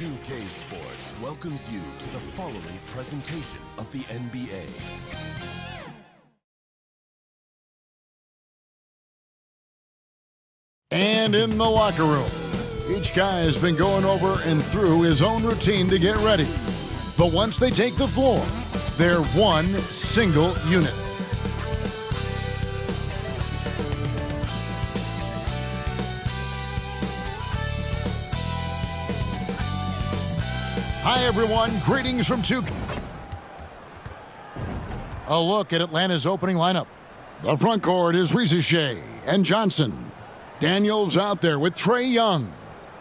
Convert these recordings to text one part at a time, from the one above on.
2K Sports welcomes you to the following presentation of the NBA. And in the locker room, each guy has been going over and through his own routine to get ready. But once they take the floor, they're one single unit. Hi, everyone. Greetings from 2K. A look at Atlanta's opening lineup. The front court is Shai and Johnson. Daniels out there with Trae Young.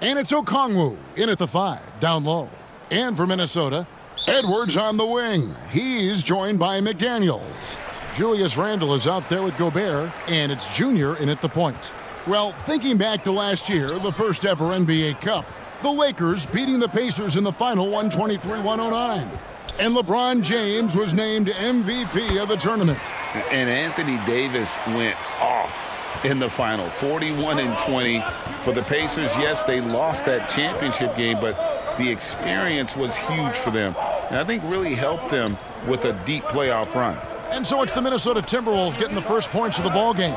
And it's Okongwu in at the 5, down low. And for Minnesota, Edwards on the wing. He's joined by McDaniels. Julius Randle is out there with Gobert, and it's Junior in at the point. Well, thinking back to last year, the first ever NBA Cup, the Lakers beating the Pacers in the final 123-109. And LeBron James was named MVP of the tournament. And Anthony Davis went off in the final, 41-20 for the Pacers. Yes, they lost that championship game, but the experience was huge for them. And I think really helped them with a deep playoff run. And so it's the Minnesota Timberwolves getting the first points of the ball game.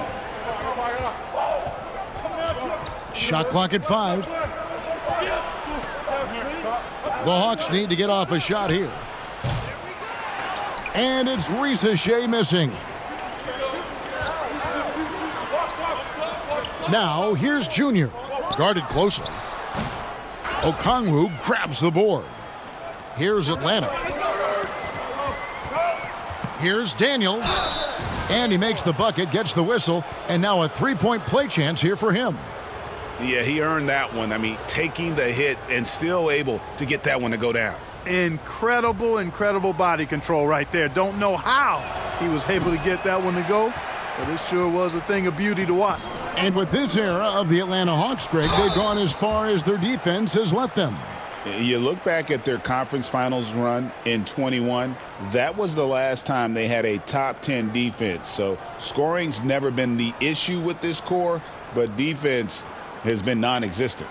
Shot clock at 5. The Hawks need to get off a shot here. And it's Shai missing. Now, here's Junior, guarded closely. Okongwu grabs the board. Here's Atlanta. Here's Daniels. And he makes the bucket, gets the whistle, and now a three-point play chance here for him. Yeah, he earned that one. I mean, taking the hit and still able to get that one to go down. Incredible body control right there. Don't know how he was able to get that one to go, but it sure was a thing of beauty to watch. And with this era of the Atlanta Hawks, Greg, they've gone as far as their defense has let them. You look back at their conference finals run in 21, that was the last time they had a top 10 defense. So scoring's never been the issue with this core, but defense has been non-existent.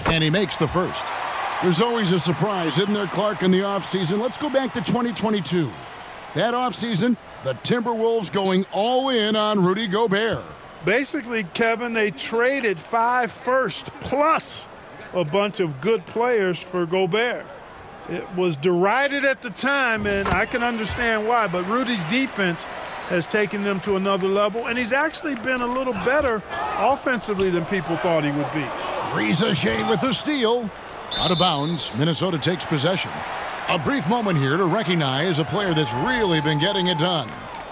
And he makes the first. There's always a surprise, isn't there, Clark, in the offseason? Let's go back to 2022. That offseason, the Timberwolves going all in on Rudy Gobert. Basically, Kevin, they traded 5 firsts plus a bunch of good players for Gobert. It was derided at the time, and I can understand why, but Rudy's defense has taken them to another level, and he's actually been a little better offensively than people thought he would be. Shai with the steal. Out of bounds, Minnesota takes possession. A brief moment here to recognize a player that's really been getting it done.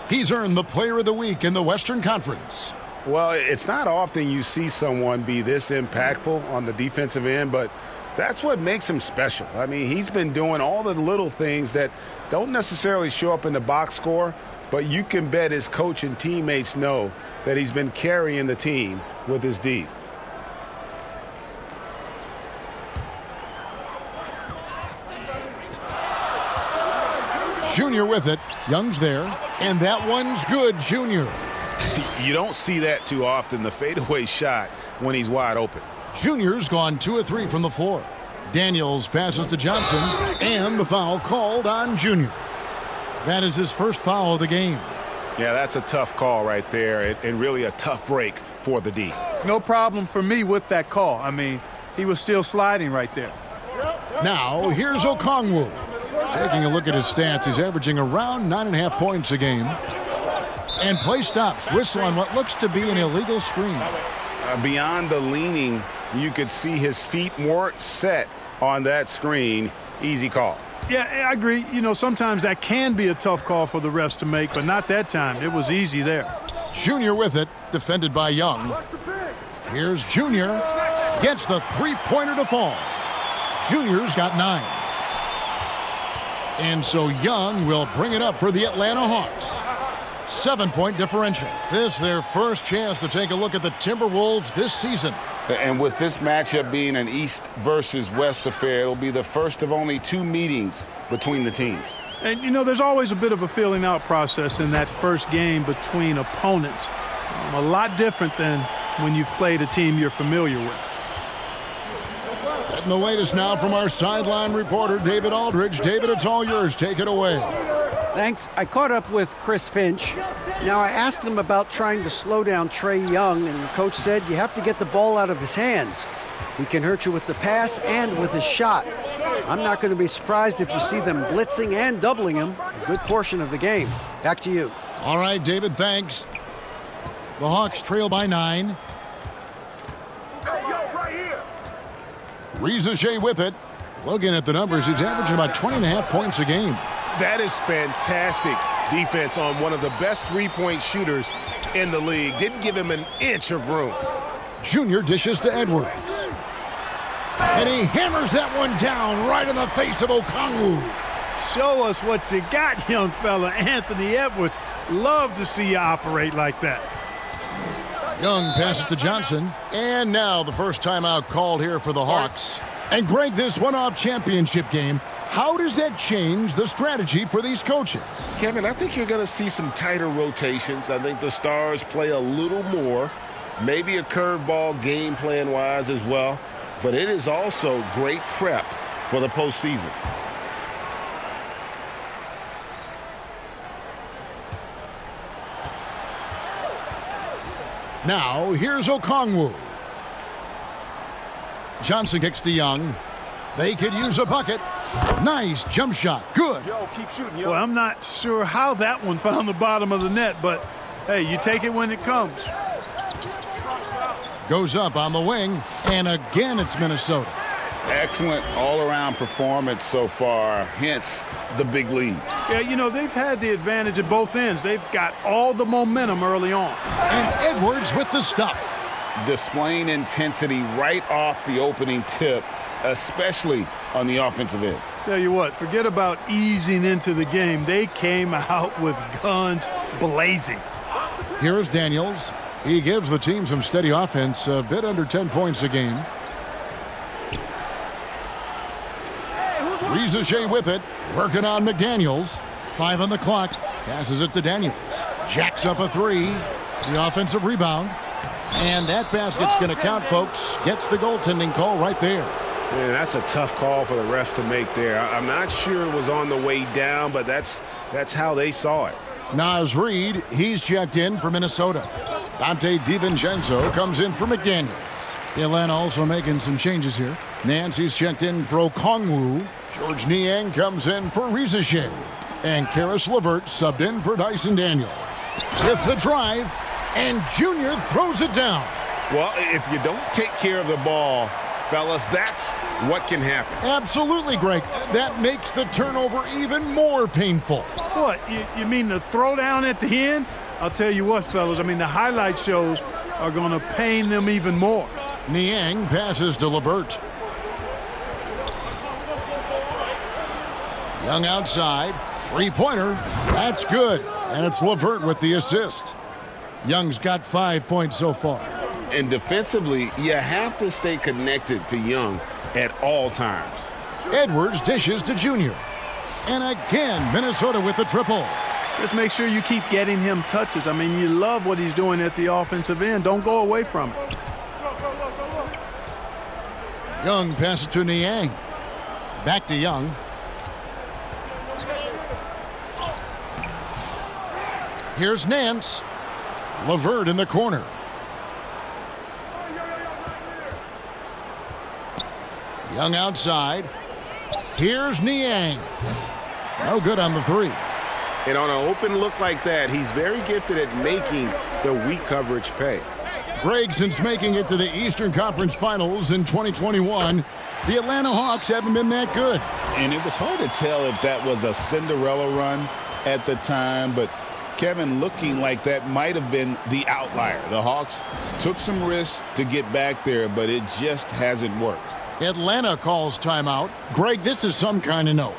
He's earned the Player of the Week in the Western Conference. Well, it's not often you see someone be this impactful on the defensive end, but that's what makes him special. I mean, he's been doing all the little things that don't necessarily show up in the box score, but you can bet his coach and teammates know that he's been carrying the team with his D. Junior with it. Young's there. And that one's good, Junior. You don't see that too often, the fadeaway shot when he's wide open. Junior's gone 2 of 3 from the floor. Daniels passes to Johnson, and the foul called on Junior. That is his first foul of the game. Yeah, that's a tough call right there, and really a tough break for the D. No problem for me with that call. I mean, he was still sliding right there. Now, here's Okongwu. Taking a look at his stats, he's averaging around 9.5 points a game. And play stops. Whistle on what looks to be an illegal screen. Beyond the leaning, you could see his feet weren't set on that screen. Easy call. Yeah, I agree. You know, sometimes that can be a tough call for the refs to make, but not that time. It was easy there. Junior with it, defended by Young. Here's Junior. Gets the three-pointer to fall. Junior's got 9. And so Young will bring it up for the Atlanta Hawks. 7-point differential. This their first chance to take a look at the Timberwolves this season. And with this matchup being an East versus West affair, it'll be the first of only 2 meetings between the teams. And, you know, there's always a bit of a feeling out process in that first game between opponents. A lot different than when you've played a team you're familiar with. And the latest now from our sideline reporter, David Aldridge. David, it's all yours. Take it away. Thanks. I caught up with Chris Finch. Now, I asked him about trying to slow down Trae Young, and the coach said you have to get the ball out of his hands. He can hurt you with the pass and with his shot. I'm not going to be surprised if you see them blitzing and doubling him a good portion of the game. Back to you. All right, David, thanks. The Hawks trail by 9. Riza Shea with it. Looking at the numbers, he's averaging about 20.5 points a game. That is fantastic defense on one of the best three-point shooters in the league. Didn't give him an inch of room. Junior dishes to Edwards. And he hammers that one down right in the face of Okongwu. Show us what you got, young fella. Anthony Edwards. Love to see you operate like that. Young passes to Johnson. And now the first timeout called here for the Hawks. And Greg, this one-off championship game, how does that change the strategy for these coaches? Kevin, I think you're going to see some tighter rotations. I think the Stars play a little more, maybe a curveball game plan-wise as well. But it is also great prep for the postseason. Now, here's Okongwu. Johnson kicks to Young. They could use a bucket. Nice jump shot. Good. Yo, keep shooting, yo. Well, I'm not sure how that one found the bottom of the net, but, hey, you take it when it comes. Goes up on the wing, and again it's Minnesota. Excellent all-around performance so far, hence the big lead. Yeah, you know, they've had the advantage at both ends. They've got all the momentum early on. And Edwards with the stuff. Displaying intensity right off the opening tip, especially on the offensive end. Tell you what, forget about easing into the game. They came out with guns blazing. Here's Daniels. He gives the team some steady offense, a bit under 10 points a game. Riza Shea with it, working on McDaniels. 5 on the clock, passes it to Daniels. Jacks up a 3, the offensive rebound. And that basket's going to count, folks. Gets the goaltending call right there. Man, that's a tough call for the refs to make there. I'm not sure it was on the way down, but that's how they saw it. Naz Reid, he's checked in for Minnesota. Dante DiVincenzo comes in for McDaniels. Atlanta also making some changes here. Nancy's checked in for Okongwu. George Niang comes in for Riza Shea. And Karis LeVert subbed in for Dyson Daniels. With the drive, and Junior throws it down. Well, if you don't take care of the ball, fellas, that's what can happen. Absolutely, Greg. That makes the turnover even more painful. What, you mean the throwdown at the end? I'll tell you what, fellas, I mean, the highlight shows are going to pain them even more. Niang passes to LeVert. Young outside. Three-pointer. That's good. And it's LeVert with the assist. Young's got 5 points so far. And defensively, you have to stay connected to Young at all times. Edwards dishes to Junior. And again, Minnesota with the triple. Just make sure you keep getting him touches. I mean, you love what he's doing at the offensive end. Don't go away from it. Young passes to Niang. Back to Young. Here's Nance. LeVert in the corner. Young outside. Here's Niang. No good on the 3. And on an open look like that, he's very gifted at making the weak coverage pay. Greg, since making it to the Eastern Conference Finals in 2021, the Atlanta Hawks haven't been that good. And it was hard to tell if that was a Cinderella run at the time, but Kevin, looking like that might have been the outlier. The Hawks took some risks to get back there, but it just hasn't worked. Atlanta calls timeout. Greg, this is some kind of note.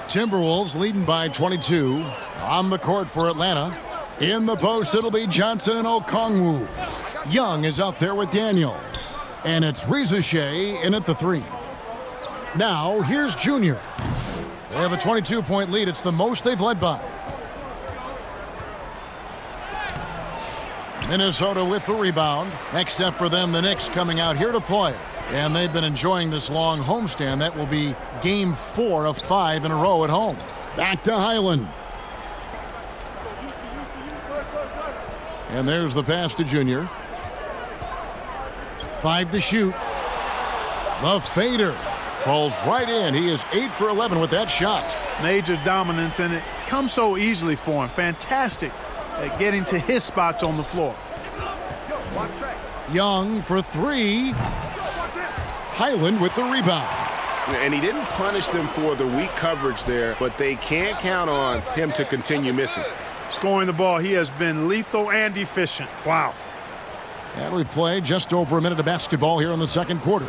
Timberwolves leading by 22. On the court for Atlanta. In the post, it'll be Johnson and Okongwu. Young is out there with Daniels. And it's Rizachet in at the 3. Now, here's Junior. They have a 22-point lead. It's the most they've led by. Minnesota with the rebound. Next up for them, the Knicks coming out here to play. And they've been enjoying this long homestand. That will be game 4 of 5 in a row at home. Back to Highland. And there's the pass to Junior. 5 to shoot. The fader falls right in. He is 8 for 11 with that shot. Major dominance, and it comes so easily for him. Fantastic at getting to his spots on the floor. Young for 3. Highland with the rebound. And he didn't punish them for the weak coverage there, but they can't count on him to continue missing. Scoring the ball, he has been lethal and efficient. Wow. And we play just over a minute of basketball here in the second quarter.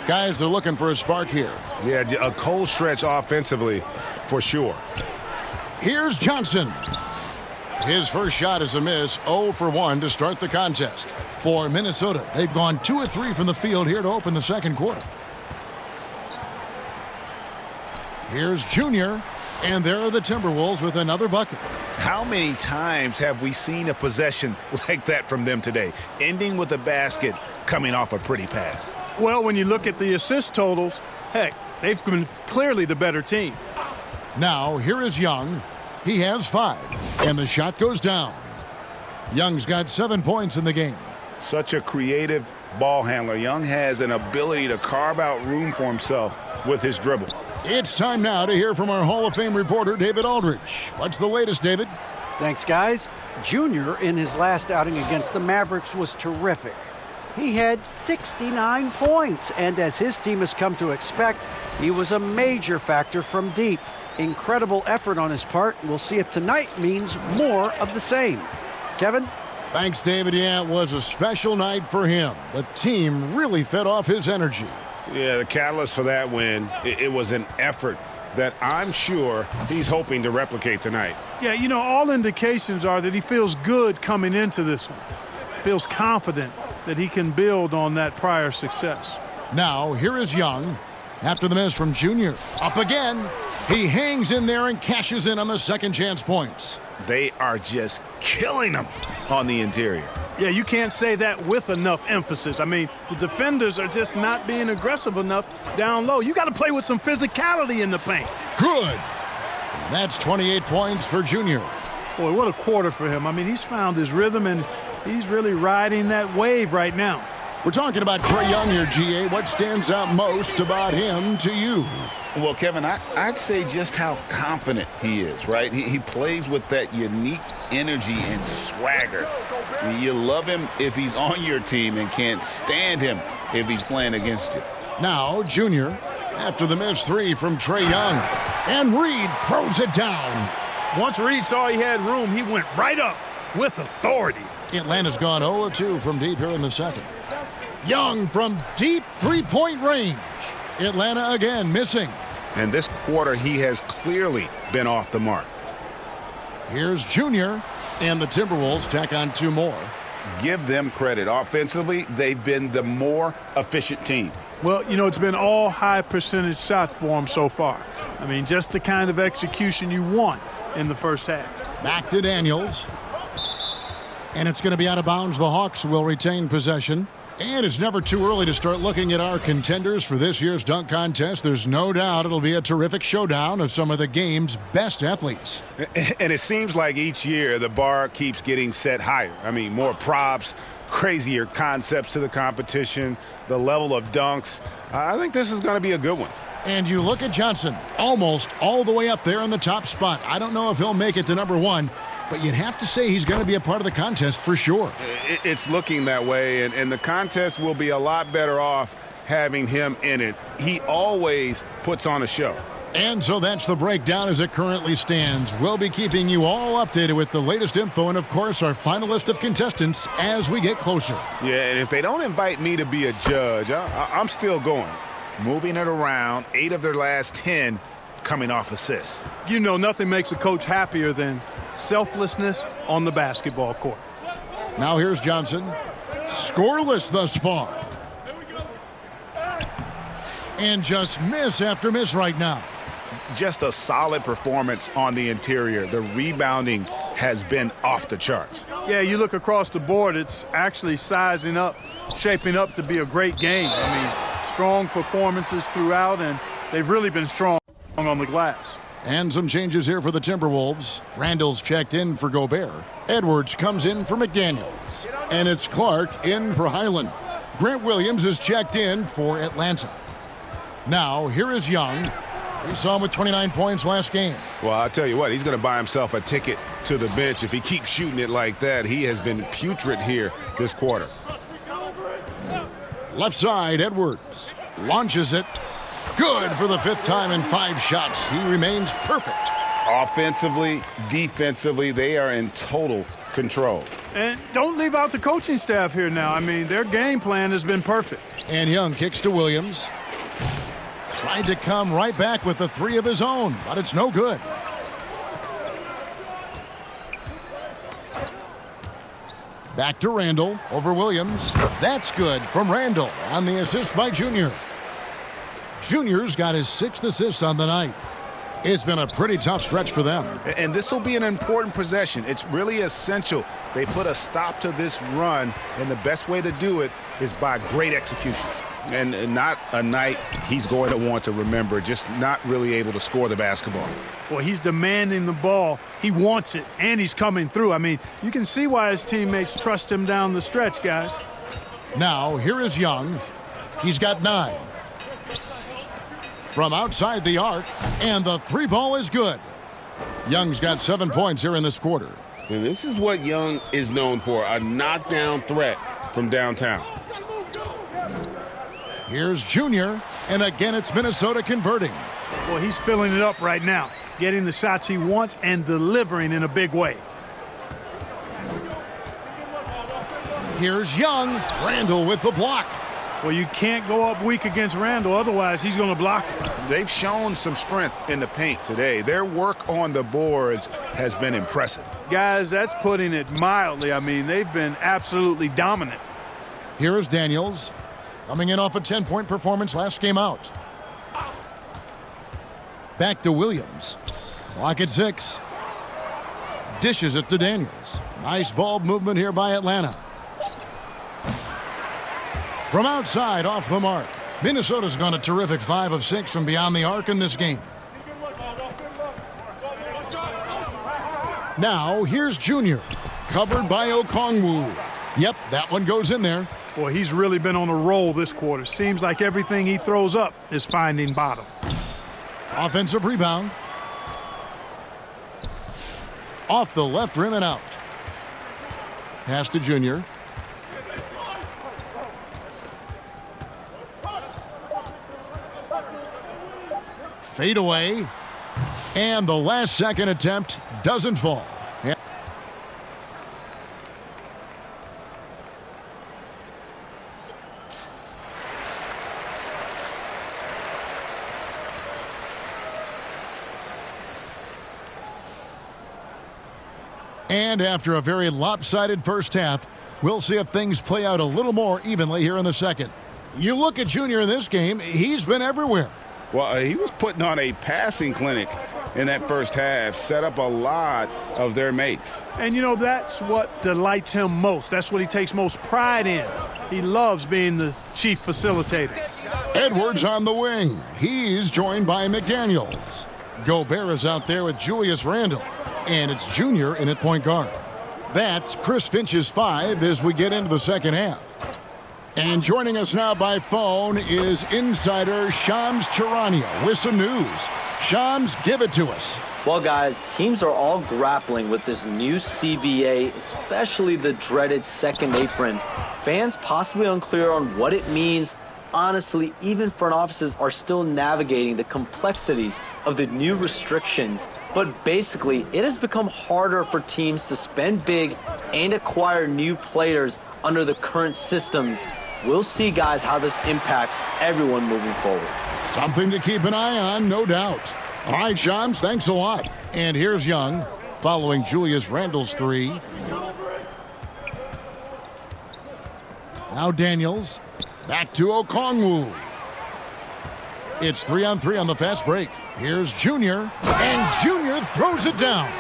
Guys, they're looking for a spark here. Yeah, a cold stretch offensively for sure. Here's Johnson. His first shot is a miss, 0 for 1 to start the contest. For Minnesota, they've gone 2 of 3 from the field here to open the second quarter. Here's Junior, and there are the Timberwolves with another bucket. How many times have we seen a possession like that from them today, ending with a basket coming off a pretty pass? Well, when you look at the assist totals, heck, they've been clearly the better team. Now, here is Young. He has 5, and the shot goes down. Young's got 7 points in the game. Such a creative ball handler. Young has an ability to carve out room for himself with his dribble. It's time now to hear from our Hall of Fame reporter, David Aldridge. What's the latest, David? Thanks, guys. Junior, in his last outing against the Mavericks, was terrific. He had 69 points, and as his team has come to expect, he was a major factor from deep. Incredible effort on his part. We'll see if tonight means more of the same. Kevin? Thanks, David. Yeah, it was a special night for him. The team really fed off his energy. Yeah, the catalyst for that win, it was an effort that I'm sure he's hoping to replicate tonight. Yeah, you know, all indications are that he feels good coming into this one. Feels confident that he can build on that prior success. Now, here is Young. After the miss from Junior. Up again. He hangs in there and cashes in on the second chance points. They are just killing them on the interior. Yeah, you can't say that with enough emphasis. I mean, the defenders are just not being aggressive enough down low. You got to play with some physicality in the paint. Good. And that's 28 points for Junior. Boy, what a quarter for him. I mean, he's found his rhythm, and he's really riding that wave right now. We're talking about Trae Young here, GA. What stands out most about him to you? Well, Kevin, I'd say just how confident he is, right? He plays with that unique energy and swagger. I mean, you love him if he's on your team and can't stand him if he's playing against you. Now, Junior, after the missed 3 from Trae Young. And Reed throws it down. Once Reed saw he had room, he went right up with authority. Atlanta's gone 0-2 from deep here in the second. Young from deep three-point range. Atlanta again missing. And this quarter, he has clearly been off the mark. Here's Junior, and the Timberwolves tack on 2 more. Give them credit. Offensively, they've been the more efficient team. Well, you know, it's been all high percentage shots for them so far. I mean, just the kind of execution you want in the first half. Back to Daniels. And it's going to be out of bounds. The Hawks will retain possession. And it's never too early to start looking at our contenders for this year's dunk contest. There's no doubt it'll be a terrific showdown of some of the game's best athletes. And it seems like each year the bar keeps getting set higher. I mean, more props, crazier concepts to the competition, the level of dunks. I think this is going to be a good one. And you look at Johnson, almost all the way up there in the top spot. I don't know if he'll make it to number 1. But you'd have to say he's going to be a part of the contest for sure. It's looking that way, and the contest will be a lot better off having him in it. He always puts on a show. And so that's the breakdown as it currently stands. We'll be keeping you all updated with the latest info and, of course, our final list of contestants as we get closer. Yeah, and if they don't invite me to be a judge, I'm still going. Moving it around, 8 of their last 10 coming off assists. You know, nothing makes a coach happier than selflessness on the basketball court. Now here's Johnson. Scoreless thus far. And just miss after miss right now. Just a solid performance on the interior. The rebounding has been off the charts. Yeah, you look across the board, it's actually sizing up, shaping up to be a great game. I mean, strong performances throughout, and they've really been strong on the glass. And some changes here for the Timberwolves. Randall's checked in for Gobert. Edwards comes in for McDaniels. And it's Clark in for Highland. Grant Williams is checked in for Atlanta. Now, here is Young. We saw him with 29 points last game. Well, I'll tell you what, he's going to buy himself a ticket to the bench if he keeps shooting it like that. He has been putrid here this quarter. Left side, Edwards. Launches it. Good for the 5th time in 5 shots. He remains perfect. Offensively, defensively, they are in total control. And don't leave out the coaching staff here now. I mean, their game plan has been perfect. And Young kicks to Williams. Tried to come right back with the 3 of his own, but it's no good. Back to Randall over Williams. That's good from Randall on the assist by Junior. Junior's got his 6th assist on the night. It's been a pretty tough stretch for them. And this will be an important possession. It's really essential they put a stop to this run, and the best way to do it is by great execution. And not a night he's going to want to remember, just not really able to score the basketball. Well, he's demanding the ball. He wants it, and he's coming through. I mean, you can see why his teammates trust him down the stretch, guys. Now, here is Young. He's got 9. From outside the arc, and the 3 ball is good. Young's got 7 points here in this quarter. And this is what Young is known for, a knockdown threat from downtown. Here's Junior, and again it's Minnesota converting. Well, he's filling it up right now, getting the shots he wants and delivering in a big way. Here's Young. Randall with the block. Well, you can't go up weak against Randall, otherwise he's going to block it. They've shown some strength in the paint today. Their work on the boards has been impressive. Guys, that's putting it mildly. I mean, they've been absolutely dominant. Here is Daniels. Coming in off a 10-point performance last game out. Back to Williams. Clock at 6. Dishes it to Daniels. Nice ball movement here by Atlanta. From outside, off the mark. Minnesota's gone a terrific 5 of 6 from beyond the arc in this game. Now, here's Junior. Covered by Okongwu. Yep, that one goes in there. Boy, he's really been on a roll this quarter. Seems like everything he throws up is finding bottom. Offensive rebound. Off the left rim and out. Pass to Junior. Fade away. And the last second attempt doesn't fall. And after a very lopsided first half, we'll see if things play out a little more evenly here in the second. You look at Junior in this game, he's been everywhere. Well, he was putting on a passing clinic in that first half, set up a lot of their makes. And, you know, that's what delights him most. That's what he takes most pride in. He loves being the chief facilitator. Edwards on the wing. He's joined by McDaniels. Gobert is out there with Julius Randle. And it's Junior in at point guard. That's Chris Finch's 5 as we get into the second half. And joining us now by phone is insider Shams Charania with some news. Shams, give it to us. Well, guys, teams are all grappling with this new CBA, especially the dreaded second apron. Fans possibly unclear on what it means. Honestly, even front offices are still navigating the complexities of the new restrictions. But basically, it has become harder for teams to spend big and acquire new players under the current systems. We'll see, guys, how this impacts everyone moving forward. Something to keep an eye on, no doubt. All right, Shams, thanks a lot. And here's Young, following Julius Randle's 3. Now Daniels. Back to Okongwu. It's 3-on-3 on the fast break. Here's Junior. And Junior throws it down.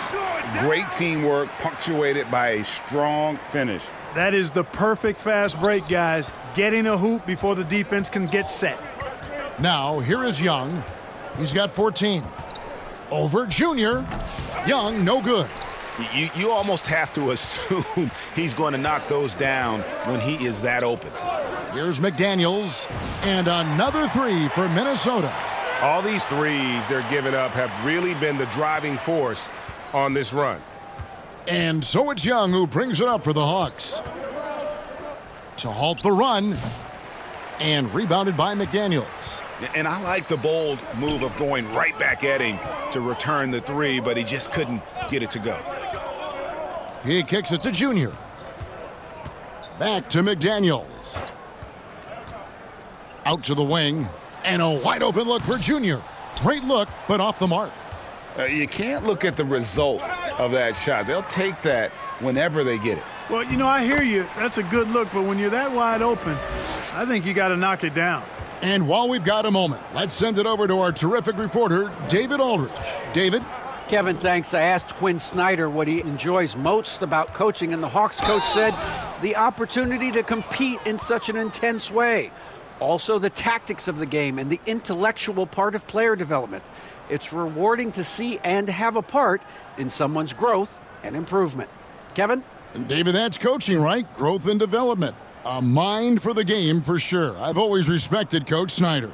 Great teamwork, punctuated by a strong finish. That is the perfect fast break, guys. Getting a hoop before the defense can get set. Now, here is Young. He's got 14. Over Junior. Young, no good. You almost have to assume he's going to knock those down when he is that open. Here's McDaniels. And another three for Minnesota. All these threes they're giving up have really been the driving force on this run. And so it's Young who brings it up for the Hawks. To halt the run. And rebounded by McDaniels. And I like the bold move of going right back at him to return the three, but he just couldn't get it to go. He kicks it to Junior. Back to McDaniels. Out to the wing. And a wide open look for Junior. Great look, but off the mark. You can't look at the result of that shot. They'll take that whenever they get it. Well, you know, I hear you. That's a good look, but when you're that wide open, I think you got to knock it down. And while we've got a moment, let's send it over to our terrific reporter, David Aldridge. David? Kevin, thanks. I asked Quinn Snyder what he enjoys most about coaching, and the Hawks coach said the opportunity to compete in such an intense way. Also, the tactics of the game and the intellectual part of player development. It's rewarding to see and have a part in someone's growth and improvement. Kevin? And David, that's coaching, right? Growth and development. A mind for the game for sure. I've always respected Coach Snyder.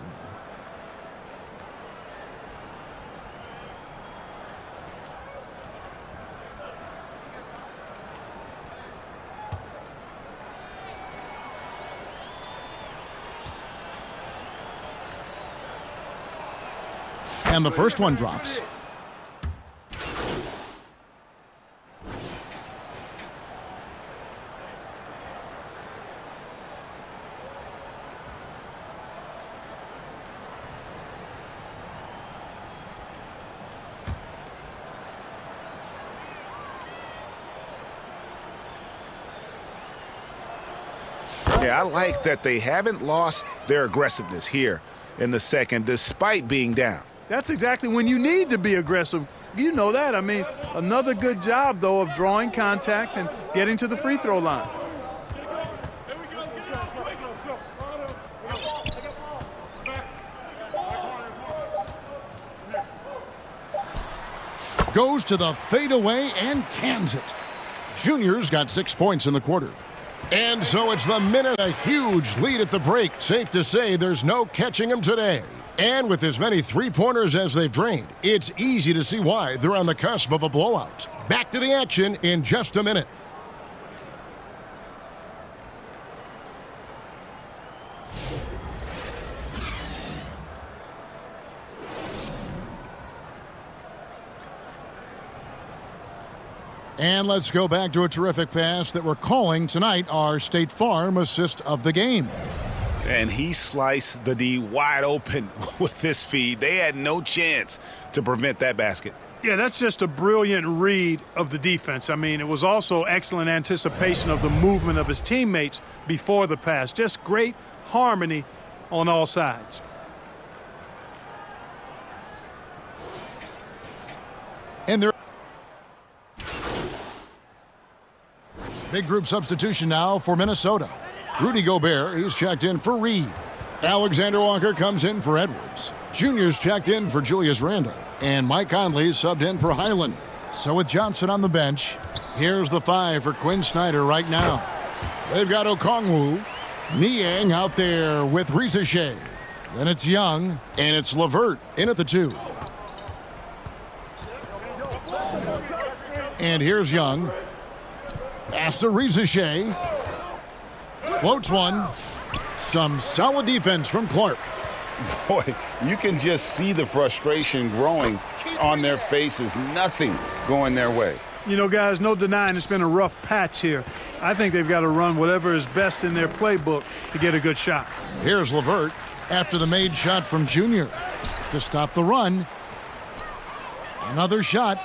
And the first one drops. Yeah, I like that they haven't lost their aggressiveness here in the second despite being down. That's exactly when you need to be aggressive. You know that. I mean, another good job, though, of drawing contact and getting to the free throw line. Goes to the fadeaway and cans it. Junior's got 6 points in the quarter. And so it's the minute, a huge lead at the break. Safe to say there's no catching him today. And with as many three-pointers as they've drained, it's easy to see why they're on the cusp of a blowout. Back to the action in just a minute. And let's go back to a terrific pass that we're calling tonight our State Farm assist of the game. And he sliced the D wide open with this feed. They had no chance to prevent that basket. Yeah, that's just a brilliant read of the defense. I mean, it was also excellent anticipation of the movement of his teammates before the pass. Just great harmony on all sides. And they're big group substitution now for Minnesota. Rudy Gobert, he's checked in for Reed. Alexander Walker comes in for Edwards. Junior's checked in for Julius Randle. And Mike Conley subbed in for Highland. So with Johnson on the bench, here's the 5 for Quinn Snyder right now. They've got Okongwu. Niang out there with Risache. Then it's Young, and it's LeVert in at the 2. And here's Young. Pass to Risache. Floats one. Some solid defense from Clark. Boy, you can just see the frustration growing on their faces. Nothing going their way. You know, guys, no denying it's been a rough patch here. I think they've got to run whatever is best in their playbook to get a good shot. Here's LeVert after the made shot from Junior to stop the run. Another shot.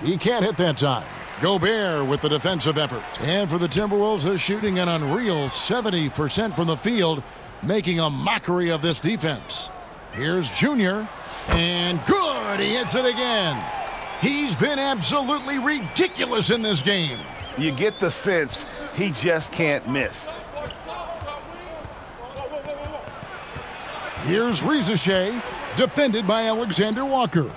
He can't hit that time. Gobert with the defensive effort. And for the Timberwolves, they're shooting an unreal 70% from the field, making a mockery of this defense. Here's Junior, and good! He hits it again. He's been absolutely ridiculous in this game. You get the sense he just can't miss. Here's Rizachet, defended by Alexander Walker.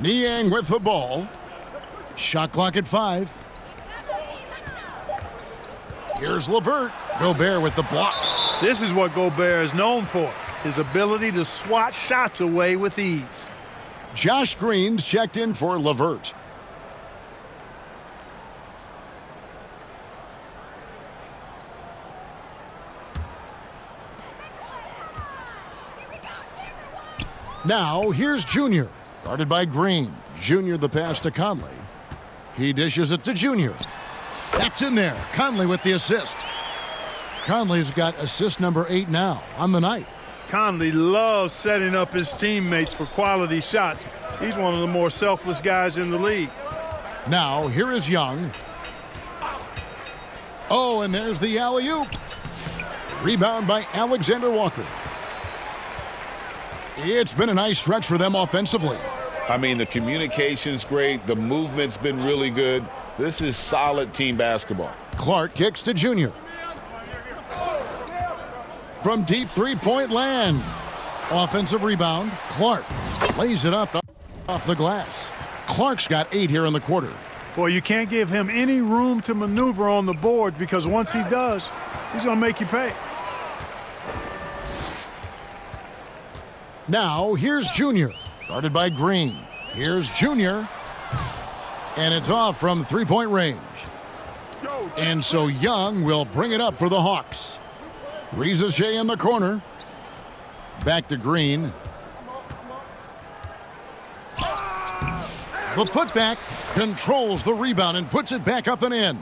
Niang with the ball. Shot clock at 5. Here's LeVert. Gobert with the block. This is what Gobert is known for, his ability to swat shots away with ease. Josh Green's checked in for LeVert. Now, here's Junior, guarded by Green. Junior the pass to Conley. He dishes it to Junior. That's in there. Conley with the assist. Conley's got assist number 8 now on the night. Conley loves setting up his teammates for quality shots. He's one of the more selfless guys in the league. Now, here is Young. Oh, and there's the alley-oop. Rebound by Alexander Walker. It's been a nice stretch for them offensively. I mean, the communication's great. The movement's been really good. This is solid team basketball. Clark kicks to Junior. From deep three-point land. Offensive rebound. Clark lays it up off the glass. Clark's got 8 here in the quarter. Boy, you can't give him any room to maneuver on the board, because once he does, he's going to make you pay. Now, here's Junior, guarded by Green. Here's Junior, and it's off from three-point range. And so Young will bring it up for the Hawks. Rizachet in the corner. Back to Green. The putback controls the rebound and puts it back up and in.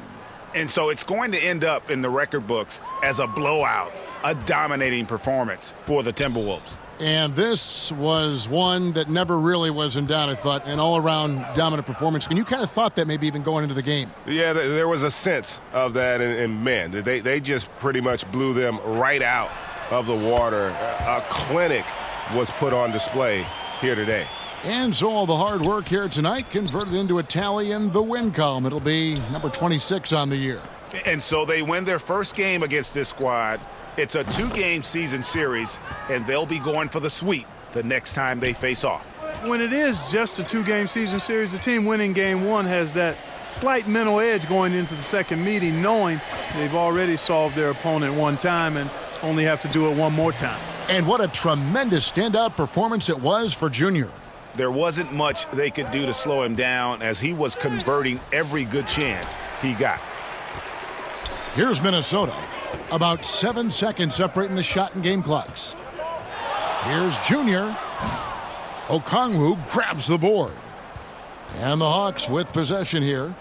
And so it's going to end up in the record books as a blowout, a dominating performance for the Timberwolves. And this was one that never really was in doubt, I thought, an all-around dominant performance. And you kind of thought that maybe even going into the game. Yeah, there was a sense of that, and man, they just pretty much blew them right out of the water. A clinic was put on display here today. And so all the hard work here tonight converted into a tally in the win column. It'll be number 26 on the year. And so they win their first game against this squad. It's a 2-game season series, and they'll be going for the sweep the next time they face off. When it is just a 2-game season series, the team winning game 1 has that slight mental edge going into the second meeting, knowing they've already solved their opponent one time and only have to do it one more time. And what a tremendous standout performance it was for Junior. There wasn't much they could do to slow him down, as he was converting every good chance he got. Here's Minnesota. About 7 seconds separating the shot and game clocks. Here's Junior. Okongwu grabs the board. And the Hawks with possession here.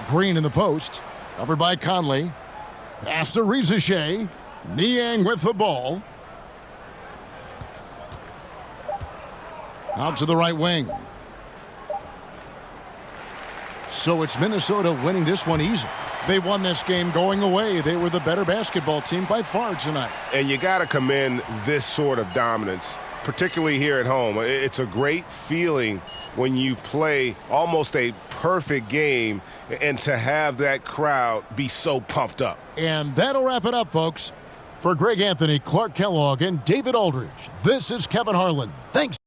Green in the post. Covered by Conley. Pass to Rizachet. Niang with the ball. Out to the right wing. So it's Minnesota winning this one easily. They won this game going away. They were the better basketball team by far tonight. And you got to commend this sort of dominance, particularly here at home. It's a great feeling when you play almost a perfect game and to have that crowd be so pumped up. And that'll wrap it up, folks. For Greg Anthony, Clark Kellogg, and David Aldridge, this is Kevin Harlan. Thanks.